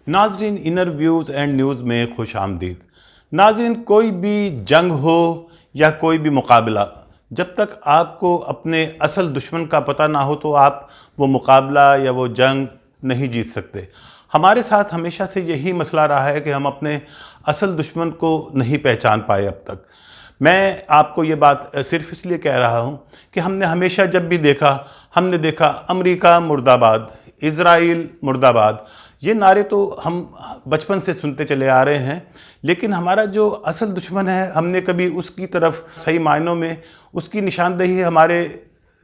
ناظرین inner views and news میں خوش آمدید۔ ناظرین، کوئی بھی جنگ ہو یا کوئی بھی مقابلہ، جب تک آپ کو اپنے اصل دشمن کا پتہ نہ ہو تو آپ وہ مقابلہ یا وہ جنگ نہیں جیت سکتے۔ ہمارے ساتھ ہمیشہ سے یہی مسئلہ رہا ہے کہ ہم اپنے اصل دشمن کو نہیں پہچان پائے اب تک۔ میں آپ کو یہ بات صرف اس لیے کہہ رہا ہوں کہ ہم نے ہمیشہ جب بھی دیکھا، ہم نے دیکھا امریکہ مرد آباد، اسرائیل مرد آباد، یہ نعرے تو ہم بچپن سے سنتے چلے آ رہے ہیں، لیکن ہمارا جو اصل دشمن ہے ہم نے کبھی اس کی طرف صحیح معنوں میں اس کی نشاندہی ہمارے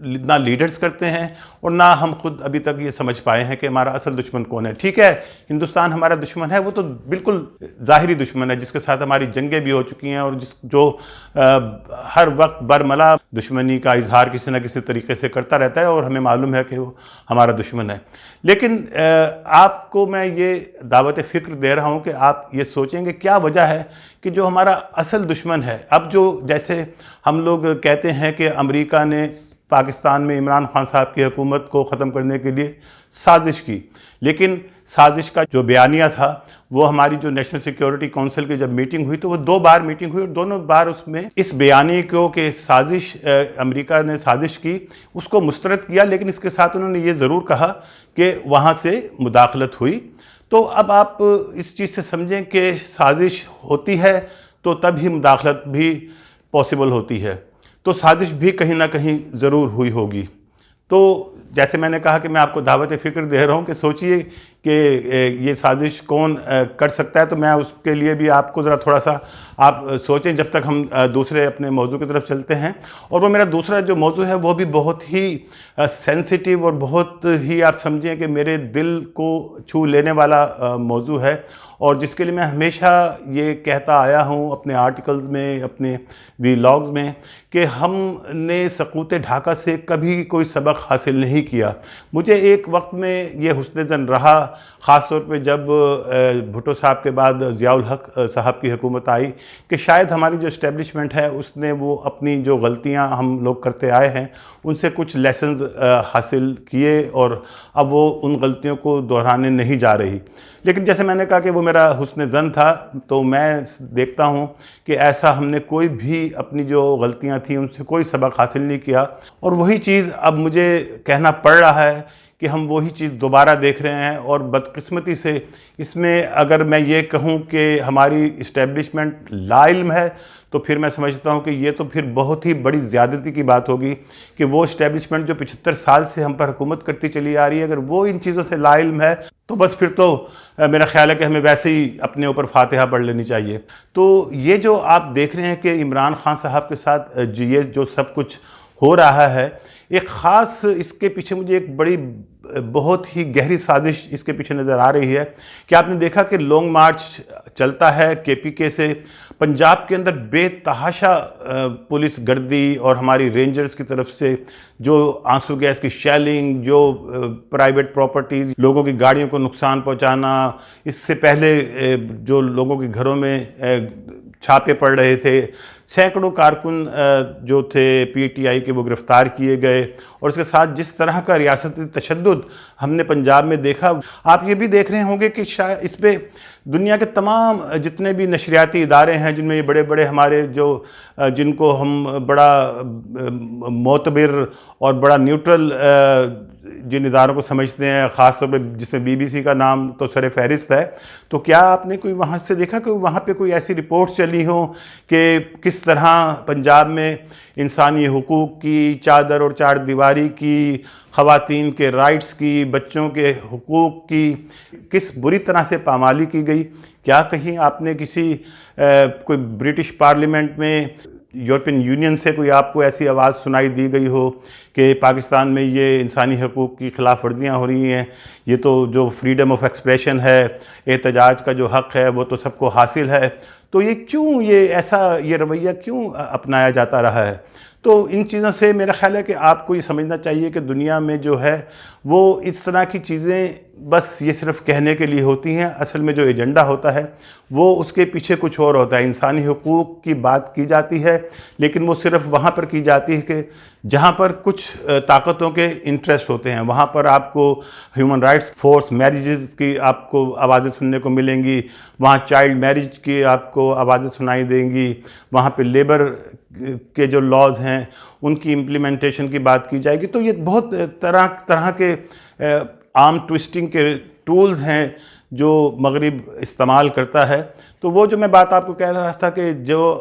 نہ لیڈرز کرتے ہیں اور نہ ہم خود ابھی تک یہ سمجھ پائے ہیں کہ ہمارا اصل دشمن کون ہے۔ ٹھیک ہے، ہندوستان ہمارا دشمن ہے، وہ تو بالکل ظاہری دشمن ہے جس کے ساتھ ہماری جنگیں بھی ہو چکی ہیں اور جو ہر وقت برملا دشمنی کا اظہار کسی نہ کسی طریقے سے کرتا رہتا ہے اور ہمیں معلوم ہے کہ وہ ہمارا دشمن ہے۔ لیکن آپ کو میں یہ دعوت فکر دے رہا ہوں کہ آپ یہ سوچیں کہ کیا وجہ ہے کہ جو ہمارا اصل دشمن ہے، اب جو جیسے ہم لوگ کہتے ہیں کہ امریکہ نے پاکستان میں عمران خان صاحب کی حکومت کو ختم کرنے کے لیے سازش کی، لیکن سازش کا جو بیانیہ تھا وہ ہماری جو نیشنل سیکیورٹی کونسل کی جب میٹنگ ہوئی تو وہ 2 بار میٹنگ ہوئی اور دونوں بار اس میں اس بیانیے کو کہ سازش امریکہ نے سازش کی اس کو مسترد کیا، لیکن اس کے ساتھ انہوں نے یہ ضرور کہا کہ وہاں سے مداخلت ہوئی۔ تو اب آپ اس چیز سے سمجھیں کہ سازش ہوتی ہے تو تب ہی مداخلت بھی پاسبل ہوتی ہے، تو سازش بھی کہیں نہ کہیں ضرور ہوئی ہوگی۔ تو جیسے میں نے کہا کہ میں آپ کو دعوت فکر دے رہا ہوں کہ سوچئے کہ یہ سازش کون کر سکتا ہے، تو میں اس کے لیے بھی آپ کو ذرا تھوڑا سا آپ سوچیں جب تک ہم دوسرے اپنے موضوع کی طرف چلتے ہیں۔ اور وہ میرا دوسرا جو موضوع ہے وہ بھی بہت ہی سینسیٹیو اور بہت ہی آپ سمجھیں کہ میرے دل کو چھو لینے والا موضوع ہے، اور جس کے لیے میں ہمیشہ یہ کہتا آیا ہوں اپنے آرٹیکلز میں، اپنے ویلاگز میں، کہ ہم نے سقوط ڈھاکہ سے کبھی کوئی سبق حاصل نہیں کیا۔ مجھے ایک وقت میں یہ حسن ظن رہا، خاص طور پہ جب بھٹو صاحب کے بعد ضیاء الحق صاحب کی حکومت آئی، کہ شاید ہماری جو اسٹیبلشمنٹ ہے اس نے وہ اپنی جو غلطیاں ہم لوگ کرتے آئے ہیں ان سے کچھ لیسنز حاصل کیے اور اب وہ ان غلطیوں کو دہرانے نہیں جا رہی۔ لیکن جیسے میں نے کہا کہ وہ میرا حسن ظن تھا، تو میں دیکھتا ہوں کہ ایسا ہم نے کوئی بھی اپنی جو غلطیاں تھیں ان سے کوئی سبق حاصل نہیں کیا، اور وہی چیز اب مجھے کہنا پڑ رہا ہے کہ ہم وہی چیز دوبارہ دیکھ رہے ہیں۔ اور بدقسمتی سے اس میں اگر میں یہ کہوں کہ ہماری اسٹیبلشمنٹ لا علم ہے تو پھر میں سمجھتا ہوں کہ یہ تو پھر بہت ہی بڑی زیادتی کی بات ہوگی کہ وہ اسٹیبلشمنٹ جو 75 سال سے ہم پر حکومت کرتی چلی آ رہی ہے، اگر وہ ان چیزوں سے لا علم ہے تو بس پھر تو میرا خیال ہے کہ ہمیں ویسے ہی اپنے اوپر فاتحہ پڑھ لینی چاہیے۔ تو یہ جو آپ دیکھ رہے ہیں کہ عمران خان صاحب کے ساتھ یہ جو سب کچھ ہو رہا ہے، ایک خاص اس کے پیچھے مجھے ایک بڑی بہت ہی گہری سازش اس کے پیچھے نظر آ رہی ہے کہ آپ نے دیکھا کہ لانگ مارچ چلتا ہے KPK سے، پنجاب کے اندر بے تحاشا پولیس گردی اور ہماری رینجرز کی طرف سے جو آنسو گیس کی شیلنگ، جو پرائیویٹ پراپرٹیز، لوگوں کی گاڑیوں کو نقصان پہنچانا، اس سے پہلے جو لوگوں کے گھروں میں چھاپے پڑ رہے تھے، سینکڑوں کارکن جو تھے PTI کے وہ گرفتار کیے گئے، اور اس کے ساتھ جس طرح کا ریاستی تشدد ہم نے پنجاب میں دیکھا۔ آپ یہ بھی دیکھ رہے ہوں گے کہ شاید اس پہ دنیا کے تمام جتنے بھی نشریاتی ادارے ہیں جن میں یہ بڑے بڑے ہمارے جن کو ہم بڑا معتبر اور بڑا نیوٹرل جن اداروں کو سمجھتے ہیں، خاص طور پہ جس میں BBC کا نام تو سر فہرست ہے، تو کیا آپ نے کوئی وہاں سے دیکھا کہ وہاں پہ کوئی ایسی رپورٹس چلی ہوں کہ کس طرح پنجاب میں انسانی حقوق کی چادر اور چار دیواری کی، خواتین کے رائٹس کی، بچوں کے حقوق کی کس بری طرح سے پامالی کی گئی؟ کیا کہیں آپ نے کسی کوئی برٹش پارلیمنٹ میں، یورپین یونین سے کوئی آپ کو ایسی آواز سنائی دی گئی ہو کہ پاکستان میں یہ انسانی حقوق کی خلاف ورزیاں ہو رہی ہیں، یہ تو جو فریڈم آف ایکسپریشن ہے، احتجاج کا جو حق ہے وہ تو سب کو حاصل ہے؟ تو یہ کیوں یہ رویہ کیوں اپنایا جاتا رہا ہے؟ تو ان چیزوں سے میرا خیال ہے کہ آپ کو یہ سمجھنا چاہیے کہ دنیا میں جو ہے وہ اس طرح کی چیزیں بس یہ صرف کہنے کے لیے ہوتی ہیں، اصل میں جو ایجنڈا ہوتا ہے وہ اس کے پیچھے کچھ اور ہوتا ہے۔ انسانی حقوق کی بات کی جاتی ہے لیکن وہ صرف وہاں پر کی جاتی ہے کہ جہاں پر کچھ طاقتوں کے انٹرسٹ ہوتے ہیں، وہاں پر آپ کو ہیومن رائٹس فورس میریجز کی آپ کو آوازیں سننے کو ملیں گی، وہاں چائلڈ میرج کی آپ کو آوازیں سنائی دیں گی، وہاں پہ لیبر کے جو لاز ہیں ان کی امپلیمنٹیشن کی بات کی جائے گی۔ تو یہ بہت طرح کے آرم ٹوئسٹنگ کے ٹولز ہیں جو مغرب استعمال کرتا ہے۔ تو وہ جو میں بات آپ کو کہہ رہا تھا کہ جو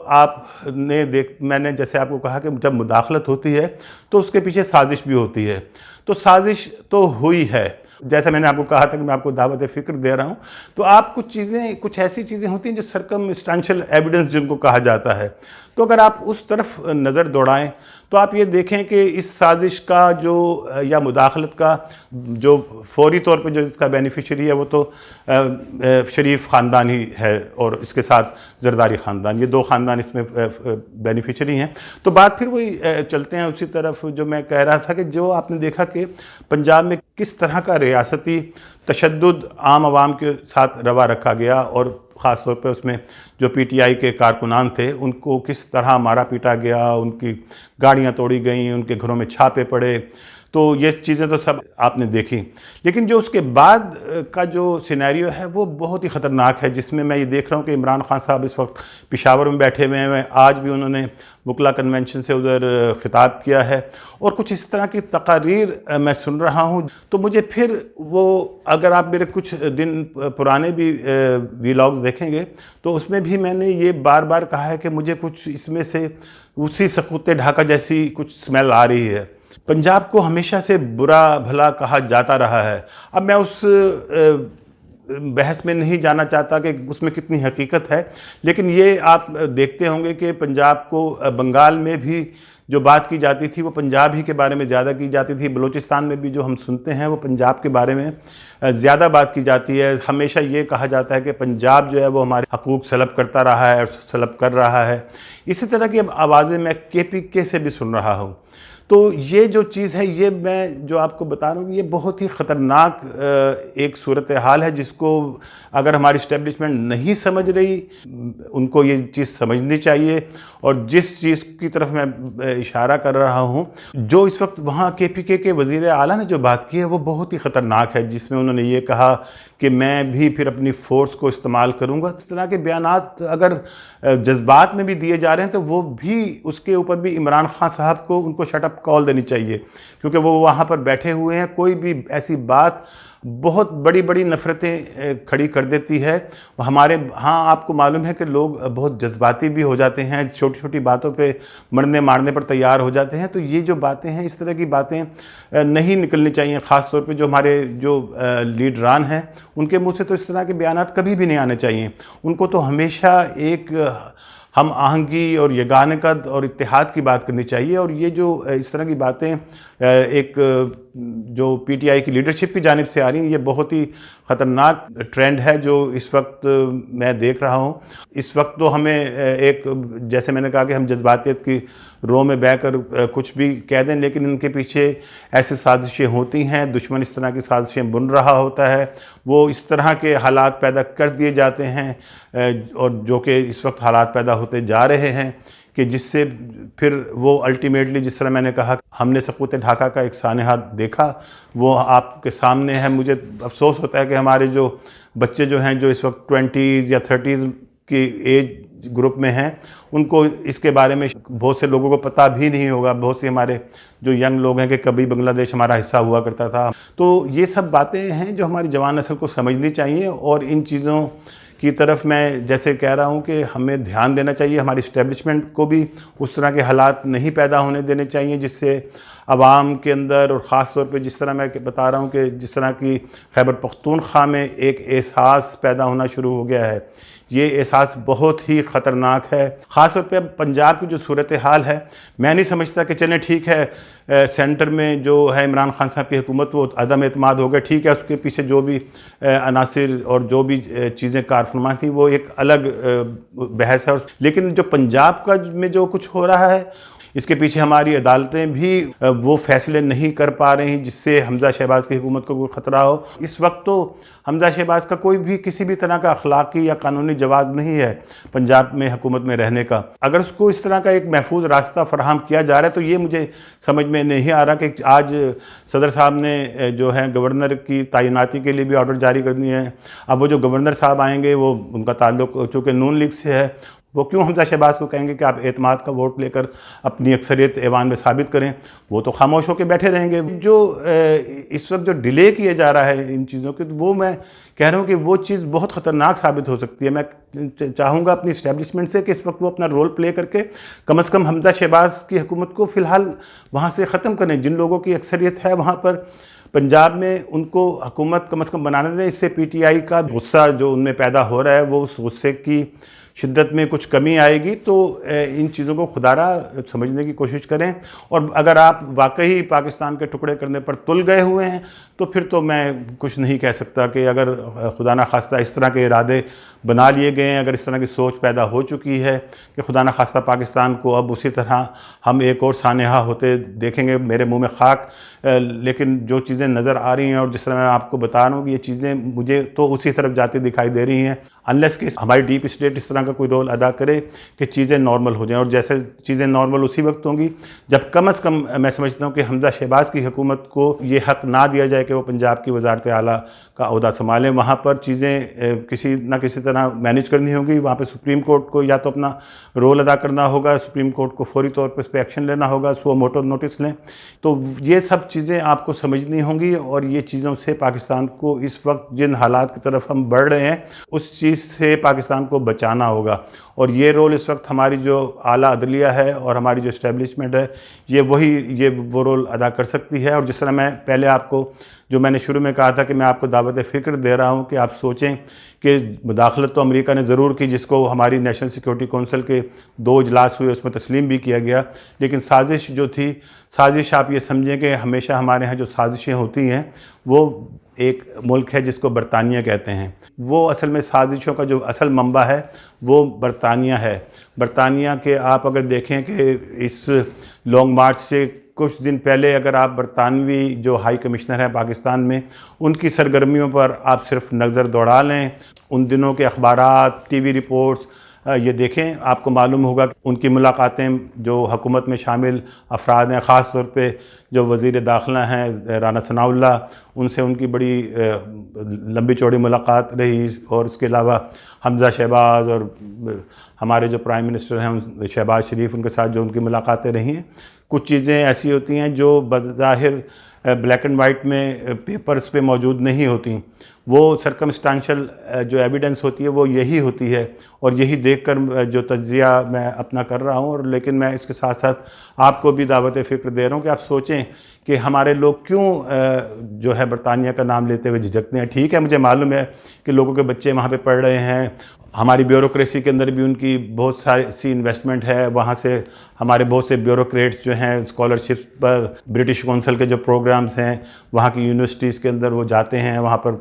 میں نے جیسے آپ کو کہا کہ جب مداخلت ہوتی ہے تو اس کے پیچھے سازش بھی ہوتی ہے، تو سازش تو ہوئی ہے۔ جیسے میں نے آپ کو کہا تھا کہ میں آپ کو دعوت فکر دے رہا ہوں، تو آپ کچھ ایسی چیزیں ہوتی ہیں جو سرکمسٹانشل ایویڈنس جن کو کہا جاتا ہے، تو اگر آپ اس طرف نظر دوڑائیں تو آپ یہ دیکھیں کہ اس سازش کا یا مداخلت کا جو فوری طور پہ جو اس کا بینیفیشری ہے وہ تو شریف خاندان ہی ہے اور اس کے ساتھ زرداری خاندان، یہ 2 خاندان اس میں بینیفیشری ہیں۔ تو بات پھر وہی چلتے ہیں اسی طرف جو میں کہہ رہا تھا کہ جو آپ نے دیکھا کہ پنجاب میں کس طرح کا ریاستی تشدد عام عوام کے ساتھ روا رکھا گیا، اور خاص طور پہ اس میں جو پی ٹی آئی کے کارکنان تھے ان کو کس طرح مارا پیٹا گیا، ان کی گاڑیاں توڑی گئیں، ان کے گھروں میں چھاپے پڑے، تو یہ چیزیں تو سب آپ نے دیکھی۔ لیکن جو اس کے بعد کا جو سینیریو ہے وہ بہت ہی خطرناک ہے، جس میں یہ دیکھ رہا ہوں کہ عمران خان صاحب اس وقت پشاور میں بیٹھے ہوئے ہیں، آج بھی انہوں نے وکلا کنونشن سے ادھر خطاب کیا ہے، اور کچھ اس طرح کی تقاریر میں سن رہا ہوں۔ تو مجھے پھر اگر آپ میرے کچھ دن پرانے بھی ویلاگز دیکھیں گے تو اس میں بھی میں نے یہ بار بار کہا ہے کہ مجھے کچھ اس میں سے اسی سقوط ڈھاکہ جیسی کچھ سمیل آ رہی ہے۔ پنجاب کو ہمیشہ سے برا بھلا کہا جاتا رہا ہے۔ اب میں اس بحث میں نہیں جانا چاہتا کہ اس میں کتنی حقیقت ہے، لیکن یہ آپ دیکھتے ہوں گے کہ پنجاب کو بنگال میں بھی جو بات کی جاتی تھی وہ پنجاب ہی کے بارے میں زیادہ کی جاتی تھی، بلوچستان میں بھی جو ہم سنتے ہیں وہ پنجاب کے بارے میں زیادہ بات کی جاتی ہے۔ ہمیشہ یہ کہا جاتا ہے کہ پنجاب جو ہے وہ ہمارے حقوق سلب کرتا رہا ہے اور سلب کر رہا ہے۔ اسی طرح کی اب آوازیں میں کے پی کے سے بھی سن رہا ہوں۔ تو یہ جو چیز ہے، یہ میں جو آپ کو بتا رہا ہوں، یہ بہت ہی خطرناک ایک صورتحال ہے جس کو اگر ہماری اسٹیبلشمنٹ نہیں سمجھ رہی، ان کو یہ چیز سمجھنی چاہیے۔ اور جس چیز کی طرف میں اشارہ کر رہا ہوں، جو اس وقت وہاں کے پی کے وزیر اعلیٰ نے جو بات کی ہے وہ بہت ہی خطرناک ہے، جس میں انہوں نے یہ کہا کہ میں بھی پھر اپنی فورس کو استعمال کروں گا۔ اس طرح کے بیانات اگر جذبات میں بھی دیے جا رہے ہیں تو وہ بھی اس کے اوپر بھی عمران خان صاحب کو ان کو شٹ اپ کال دینی چاہیے، کیونکہ وہ وہاں پر بیٹھے ہوئے ہیں۔ کوئی بھی ایسی بات بہت بڑی بڑی نفرتیں کھڑی کر دیتی ہے۔ آپ کو معلوم ہے کہ لوگ بہت جذباتی بھی ہو جاتے ہیں، چھوٹی چھوٹی باتوں پہ مرنے مارنے پر تیار ہو جاتے ہیں۔ تو یہ جو باتیں ہیں، اس طرح کی باتیں نہیں نکلنی چاہیے، خاص طور پہ جو ہمارے جو لیڈران ہیں ان کے منہ سے تو اس طرح کے بیانات کبھی بھی نہیں آنے چاہیے۔ ان کو تو ہمیشہ ایک ہم آہنگی اور یگانگت اور اتحاد کی بات کرنی چاہیے۔ اور یہ جو اس طرح کی باتیں ایک جو پی ٹی آئی کی لیڈرشپ کی جانب سے آ رہی ہیں، یہ بہت ہی خطرناک ٹرینڈ ہے جو اس وقت میں دیکھ رہا ہوں۔ اس وقت تو ہمیں ایک جیسے میں نے کہا کہ ہم جذباتیت کی رو میں بہہ کر کچھ بھی کہہ دیں، لیکن ان کے پیچھے ایسی سازشیں ہوتی ہیں، دشمن اس طرح کی سازشیں بن رہا ہوتا ہے، وہ اس طرح کے حالات پیدا کر دیے جاتے ہیں، اور جو کہ اس وقت حالات پیدا ہوتے جا رہے ہیں کہ جس سے پھر وہ الٹیمیٹلی، جس طرح میں نے کہا ہم نے سقوط ڈھاکہ کا ایک سانحہ دیکھا، وہ آپ کے سامنے ہے۔ مجھے افسوس ہوتا ہے کہ ہمارے جو بچے جو ہیں، جو اس وقت 20s یا 30s کی ایج گروپ میں ہیں، ان کو اس کے بارے میں بہت سے لوگوں کو پتہ بھی نہیں ہوگا، بہت سے ہمارے جو ینگ لوگ ہیں کہ کبھی بنگلہ دیش ہمارا حصہ ہوا کرتا تھا۔ تو یہ سب باتیں ہیں جو ہماری جوان نسل کو سمجھنی چاہیے، اور ان چیزوں کی طرف میں جیسے کہہ رہا ہوں کہ ہمیں دھیان دینا چاہیے۔ ہماری اسٹیبلشمنٹ کو بھی اس طرح کے حالات نہیں پیدا ہونے دینے چاہیے جس سے عوام کے اندر، اور خاص طور پہ جس طرح میں بتا رہا ہوں کہ جس طرح کی خیبر پختونخوا میں ایک احساس پیدا ہونا شروع ہو گیا ہے یہ احساس بہت ہی خطرناک ہے. خاص طور پہ پنجاب کی جو صورتحال ہے، میں نہیں سمجھتا کہ چلیں ٹھیک ہے سینٹر میں جو ہے عمران خان صاحب کی حکومت وہ عدم اعتماد ہو گیا، ٹھیک ہے، اس کے پیچھے جو بھی عناصر اور جو بھی چیزیں کارفرما تھیں وہ ایک الگ بحث ہے. لیکن جو پنجاب کا میں جو کچھ ہو رہا ہے اس کے پیچھے ہماری عدالتیں بھی وہ فیصلے نہیں کر پا رہی ہیں جس سے حمزہ شہباز کی حکومت کو کوئی خطرہ ہو. اس وقت تو حمزہ شہباز کا کوئی بھی کسی بھی طرح کا اخلاقی یا قانونی جواز نہیں ہے پنجاب میں حکومت میں رہنے کا. اگر اس کو اس طرح کا ایک محفوظ راستہ فراہم کیا جا رہا ہے تو یہ مجھے سمجھ میں نہیں آ رہا کہ آج صدر صاحب نے جو ہے گورنر کی تعیناتی کے لیے بھی آرڈر جاری کر دیے ہیں. اب وہ جو گورنر صاحب آئیں گے وہ ان کا تعلق چونکہ نون لیگ سے ہے، وہ کیوں حمزہ شہباز کو کہیں گے کہ آپ اعتماد کا ووٹ لے کر اپنی اکثریت ایوان میں ثابت کریں؟ وہ تو خاموش ہو کے بیٹھے رہیں گے. جو اس وقت جو ڈیلے کیا جا رہا ہے ان چیزوں کے، وہ میں کہہ رہا ہوں کہ وہ چیز بہت خطرناک ثابت ہو سکتی ہے. میں چاہوں گا اپنی اسٹیبلشمنٹ سے کہ اس وقت وہ اپنا رول پلے کر کے کم از کم حمزہ شہباز کی حکومت کو فی الحال وہاں سے ختم کریں. جن لوگوں کی اکثریت ہے وہاں پر پنجاب میں ان کو حکومت کم از کم بنانے دیں. اس سے پی ٹی آئی کا غصہ جو ان میں پیدا ہو رہا ہے وہ اس غصے کی شدت میں کچھ کمی آئے گی. تو ان چیزوں کو خدارہ سمجھنے کی کوشش کریں، اور اگر آپ واقعی پاکستان کے ٹکڑے کرنے پر تل گئے ہوئے ہیں تو پھر تو میں کچھ نہیں کہہ سکتا کہ اگر خدا نخواستہ اس طرح کے ارادے بنا لیے گئے ہیں، اگر اس طرح کی سوچ پیدا ہو چکی ہے کہ خدا نخواستہ پاکستان کو اب اسی طرح ہم ایک اور سانحہ ہوتے دیکھیں گے، میرے منہ میں خاک. لیکن جو چیزیں نظر آ رہی ہیں اور جس طرح میں آپ کو بتا رہا ہوں کہ یہ چیزیں مجھے تو اسی طرف جاتی دکھائی دے رہی ہیں، انلیس کہ ہماری ڈیپ اسٹیٹ اس طرح کا کوئی رول ادا کرے کہ چیزیں نارمل ہو جائیں. اور جیسے چیزیں نارمل اسی وقت ہوں گی جب کم از کم میں سمجھتا ہوں کہ حمزہ شہباز کی حکومت کو یہ حق نہ دیا جائے کہ وہ پنجاب کی وزارت اعلیٰ کا عہدہ سنبھالیں. وہاں پر چیزیں کسی نہ کسی طرح مینیج کرنی ہوگی. وہاں پہ سپریم کورٹ کو یا تو اپنا رول ادا کرنا ہوگا، سپریم کورٹ کو فوری طور پر اس پہ ایکشن لینا ہوگا، سو موٹو نوٹس لیں. تو یہ سب چیزیں آپ کو سمجھنی ہوں گی، اور یہ چیزوں سے پاکستان کو اس وقت جن حالات کی طرف ہم بڑھ رہے ہیں اس چیز سے پاکستان کو بچانا ہوگا. اور یہ رول اس وقت ہماری جو اعلیٰ عدلیہ ہے اور ہماری جو اسٹیبلشمنٹ ہے یہ وہ رول ادا کر سکتی ہے. اور جس طرح میں پہلے آپ کو جو میں نے شروع میں کہا تھا کہ میں آپ کو دعوت فکر دے رہا ہوں کہ آپ سوچیں کہ مداخلت تو امریکہ نے ضرور کی، جس کو ہماری نیشنل سیکورٹی کونسل کے 2 اجلاس ہوئے اس میں تسلیم بھی کیا گیا، لیکن سازش جو تھی، سازش آپ یہ سمجھیں کہ ہمیشہ ہمارے ہاں جو سازشیں ہوتی ہیں وہ ایک ملک ہے جس کو برطانیہ کہتے ہیں. وہ اصل میں سازشوں کا جو اصل منبع ہے وہ برطانیہ ہے. برطانیہ کے آپ اگر دیکھیں کہ اس لانگ مارچ سے کچھ دن پہلے اگر آپ برطانوی جو ہائی کمشنر ہیں پاکستان میں ان کی سرگرمیوں پر آپ صرف نظر دوڑا لیں، ان دنوں کے اخبارات، ٹی وی رپورٹس یہ دیکھیں، آپ کو معلوم ہوگا کہ ان کی ملاقاتیں جو حکومت میں شامل افراد ہیں، خاص طور پہ جو وزیر داخلہ ہیں رانا ثناء اللہ، ان سے ان کی بڑی لمبی چوڑی ملاقات رہی. اور اس کے علاوہ حمزہ شہباز اور ہمارے جو پرائم منسٹر ہیں شہباز شریف، ان کے ساتھ جو ان کی ملاقاتیں رہی ہیں. کچھ چیزیں ایسی ہوتی ہیں جو بظاہر بلیک اینڈ وائٹ میں پیپرز پہ موجود نہیں ہوتی، وہ سرکمسٹانشل جو ایویڈنس ہوتی ہے وہ یہی ہوتی ہے. اور یہی دیکھ کر جو تجزیہ میں اپنا کر رہا ہوں، اور لیکن میں اس کے ساتھ ساتھ آپ کو بھی دعوت فکر دے رہا ہوں کہ آپ سوچیں کہ ہمارے لوگ کیوں جو ہے برطانیہ کا نام لیتے ہوئے جھجکتے ہیں. ٹھیک ہے، مجھے معلوم ہے کہ لوگوں کے بچے وہاں پہ پڑھ رہے ہیں، ہماری بیوروکریسی کے اندر بھی ان کی بہت ساری انویسٹمنٹ ہے، وہاں سے ہمارے بہت سے بیوروکریٹس جو ہیں اسکالرشپ پر برٹش کونسل کے جو پروگرامز ہیں وہاں کی یونیورسٹیز کے اندر وہ جاتے ہیں، وہاں پر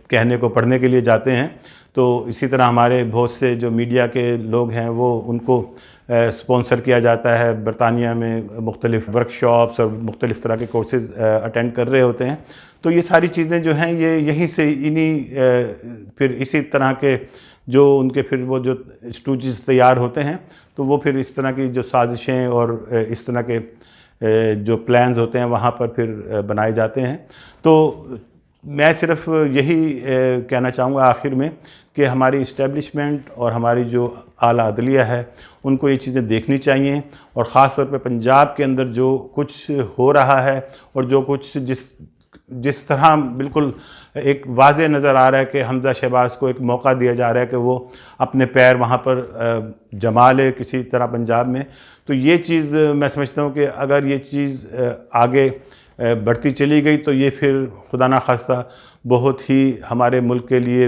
کہنے کو پڑھنے کے لیے جاتے ہیں. تو اسی طرح ہمارے بہت سے جو میڈیا کے لوگ ہیں وہ ان کو اسپانسر کیا جاتا ہے، برطانیہ میں مختلف ورکشاپس اور مختلف طرح کے کورسز اٹینڈ کر رہے ہوتے ہیں. تو یہ ساری چیزیں جو ہیں یہ یہیں سے پھر اسی طرح کے جو ان کے پھر وہ جو اسٹوجز تیار ہوتے ہیں تو وہ پھر اس طرح کی جو سازشیں اور اس طرح کے جو پلانز ہوتے ہیں وہاں پر پھر بنائے جاتے ہیں. تو میں صرف یہی کہنا چاہوں گا آخر میں کہ ہماری اسٹیبلشمنٹ اور ہماری جو اعلیٰ عدلیہ ہے ان کو یہ چیزیں دیکھنی چاہیے، اور خاص طور پہ پنجاب کے اندر جو کچھ ہو رہا ہے اور جو کچھ جس طرح بالکل ایک واضح نظر آ رہا ہے کہ حمزہ شہباز کو ایک موقع دیا جا رہا ہے کہ وہ اپنے پیر وہاں پر جما لے کسی طرح پنجاب میں. تو یہ چیز میں سمجھتا ہوں کہ اگر یہ چیز آگے بڑھتی چلی گئی تو یہ پھر خدا نخواستہ بہت ہی ہمارے ملک کے لیے